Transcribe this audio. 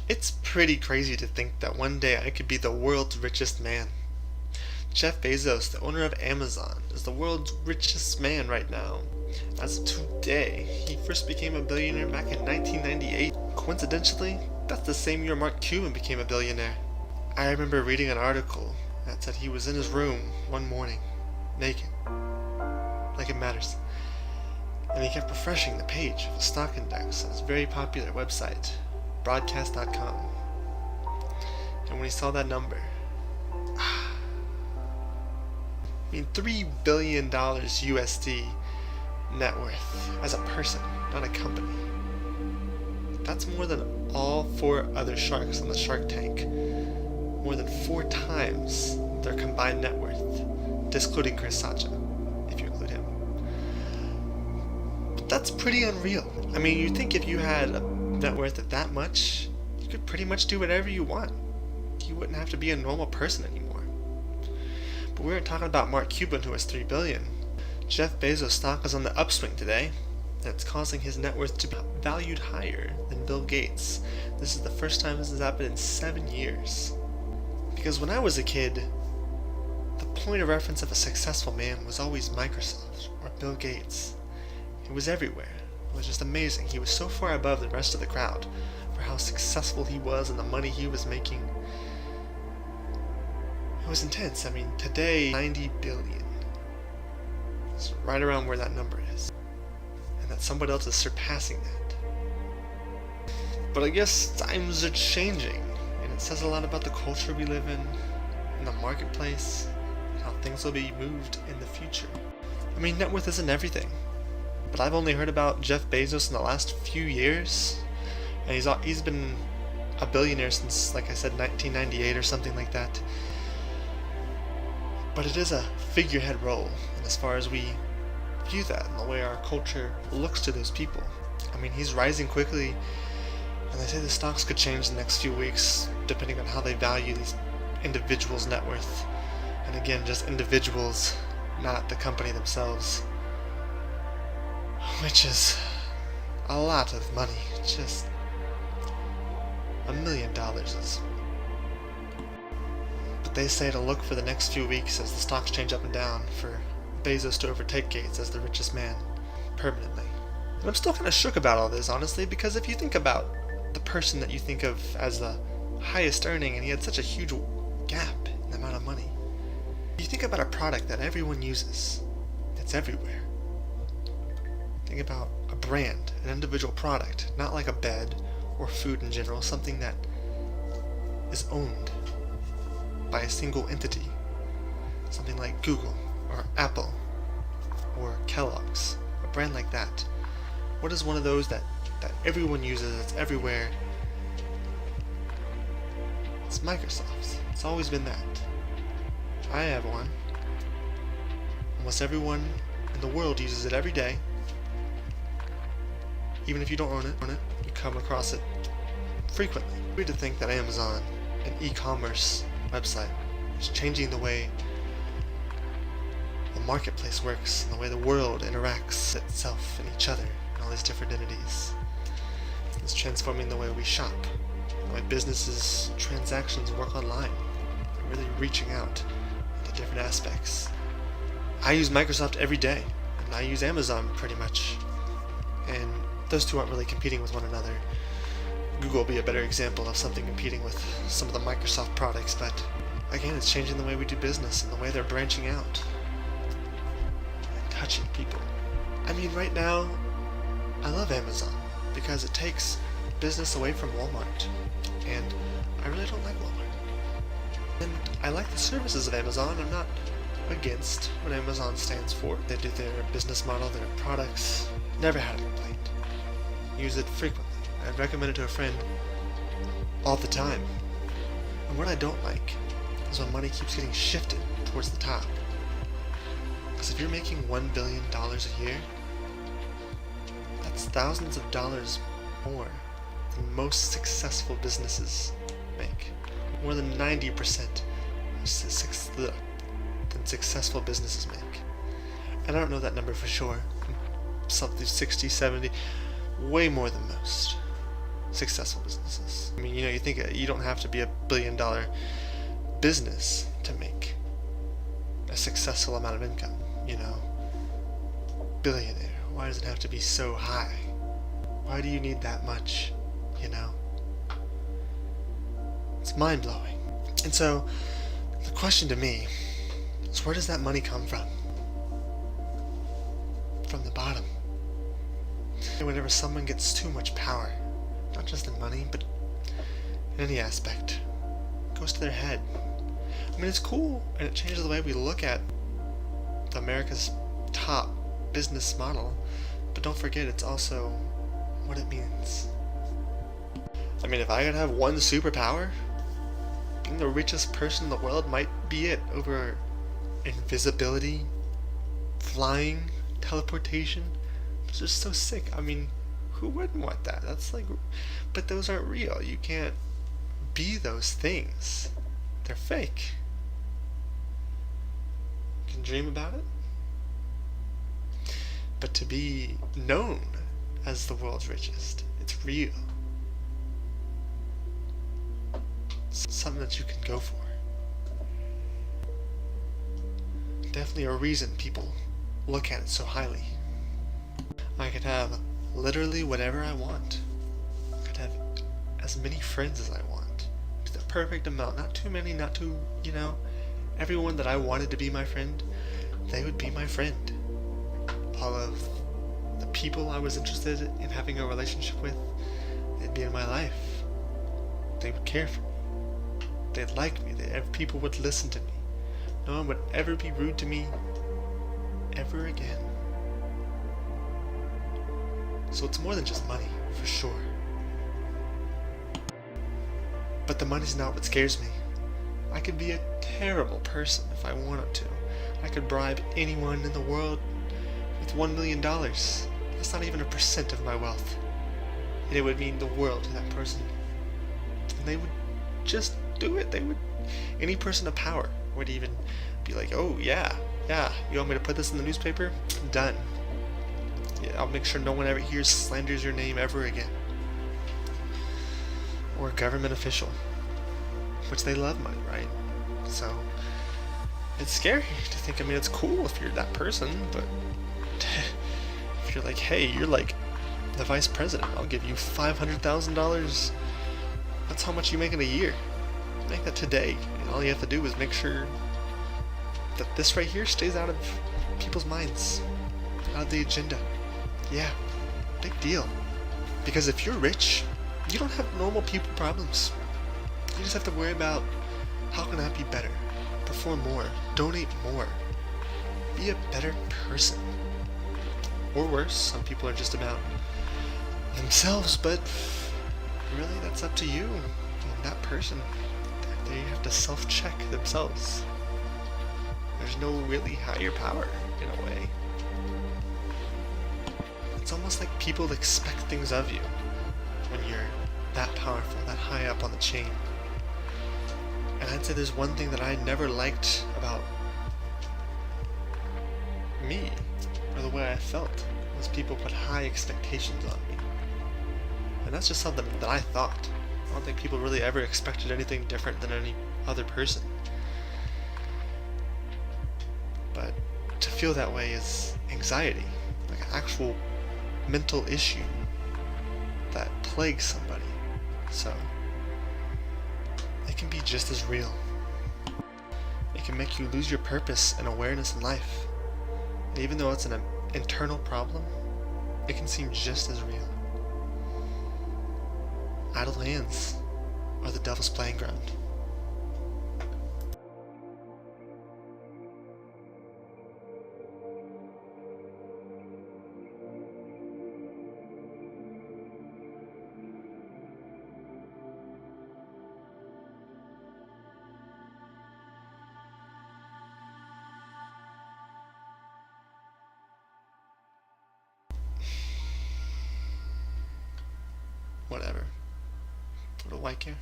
It's pretty crazy to think that one day I could be the world's richest man. Jeff Bezos, the owner of Amazon, is the world's richest man right now. As of today, he first became a billionaire back in 1998. Coincidentally, that's the same year Mark Cuban became a billionaire. I remember reading an article that said he was in his room one morning, naked, like it matters, and he kept refreshing the page of a stock index on his very popular website, broadcast.com. And when he saw that number, $3 billion USD net worth as a person, not a company. That's more than all 4 other sharks on the Shark Tank. More than 4 times their combined net worth, discluding Chris Sacha, if you include him. But that's pretty unreal. I mean, you'd think if you had a net worth of that much, you could pretty much do whatever you want. You wouldn't have to be a normal person anymore. But we aren't talking about Mark Cuban, who has $3 billion. Jeff Bezos' stock is on the upswing today, and it's causing his net worth to be valued higher than Bill Gates. This is the first time this has happened in 7 years. Because when I was a kid, the point of reference of a successful man was always Microsoft or Bill Gates. It was everywhere. It was just amazing. He was so far above the rest of the crowd for how successful he was and the money he was making. It was intense. I mean, today, 90 billion. It's right around where that number is. And that somebody else is surpassing that. But I guess times are changing. And it says a lot about the culture we live in the marketplace, and how things will be moved in the future. I mean, net worth isn't everything. But I've only heard about Jeff Bezos in the last few years. And he's been a billionaire since, like I said, 1998 or something like that. But it is a figurehead role, and as far as we view that and the way our culture looks to those people. I mean, he's rising quickly, and they say the stocks could change in the next few weeks, depending on how they value these individuals' net worth. And again, just individuals, not the company themselves. Which is a lot of money. Just $1 million is. But they say to look for the next few weeks as the stocks change up and down for Bezos to overtake Gates as the richest man permanently. And I'm still kind of shook about all this, honestly, because if you think about the person that you think of as the highest earning, and he had such a huge gap in the amount of money. You think about a product that everyone uses, that's everywhere. Think about a brand, an individual product, not like a bed or food in general, something that is owned by a single entity. Something like Google or Apple or Kellogg's, a brand like that. What is one of those that everyone uses, that's everywhere? It's Microsoft's. It's always been that. I have one. Almost everyone in the world uses it every day. Even if you don't own it, you come across it frequently. Weird to think that Amazon, an e-commerce website, is changing the way the marketplace works and the way the world interacts with itself and each other and all these different entities. It's transforming the way we shop, the way businesses, transactions work online, and really reaching out into different aspects. I use Microsoft every day, and I use Amazon pretty much, and those two aren't really competing with one another. Google will be a better example of something competing with some of the Microsoft products, but again, it's changing the way we do business and the way they're branching out and touching people. I mean, right now, I love Amazon because it takes business away from Walmart, and I really don't like Walmart. And I like the services of Amazon. I'm not against what Amazon stands for. They do their business model, their products. Never had a complaint. Use it frequently. I'd recommend it to a friend all the time. And what I don't like is when money keeps getting shifted towards the top. Because if you're making $1 billion a year, that's thousands of dollars more than most successful businesses make. More than 90% than successful businesses make. And I don't know that number for sure. Something 60, 70, way more than most. successful businesses. I mean, you think you don't have to be a billion-dollar business to make a successful amount of income, Billionaire. Why does it have to be so high? Why do you need that much, It's mind-blowing. And so, the question to me is, where does that money come from? From the bottom. And whenever someone gets too much power, not just in money, but in any aspect, it goes to their head. I mean, it's cool, and it changes the way we look at America's top business model, but don't forget it's also what it means. I mean, if I could have one superpower, being the richest person in the world might be it over invisibility, flying, teleportation. It's just so sick. I mean, who wouldn't want that? But those aren't real. You can't be those things. They're fake. You can dream about it. But to be known as the world's richest, it's real. It's something that you can go for. Definitely a reason people look at it so highly. I could have literally whatever I want. I could have as many friends as I want. To the perfect amount. Not too many, not too, everyone that I wanted to be my friend, they would be my friend. All of the people I was interested in having a relationship with, they'd be in my life. They would care for me. They'd like me. People would listen to me. No one would ever be rude to me ever again. So it's more than just money, for sure. But the money's not what scares me. I could be a terrible person if I wanted to. I could bribe anyone in the world with $1 million. That's not even 1% of my wealth. And it would mean the world to that person. And they would just do it. Any person of power would even be like, oh yeah, you want me to put this in the newspaper? Done. Yeah, I'll make sure no one ever slanders your name ever again. Or a government official, which they love money, right? So it's scary to think. I mean, it's cool if you're that person, but if you're like, hey, you're like the vice president, I'll give you $500,000. That's how much you make in a year. Make that today, and all you have to do is make sure that this right here stays out of people's minds, out of the agenda. Yeah, big deal. Because if you're rich, you don't have normal people problems. You just have to worry about, how can I be better? Perform more, donate more, be a better person. Or worse, some people are just about themselves, but really that's up to you and that person. They have to self-check themselves. There's no really higher power, in a way. It's almost like people expect things of you when you're that powerful, that high up on the chain. And I'd say there's one thing that I never liked about me, or the way I felt, was people put high expectations on me. And that's just something that I thought. I don't think people really ever expected anything different than any other person. But to feel that way is anxiety, like an actual mental issue that plagues somebody. So it can be just as real. It can make you lose your purpose and awareness in life. And even though it's an internal problem, it can seem just as real. Idle hands are the devil's playing ground. Whatever. What do I care?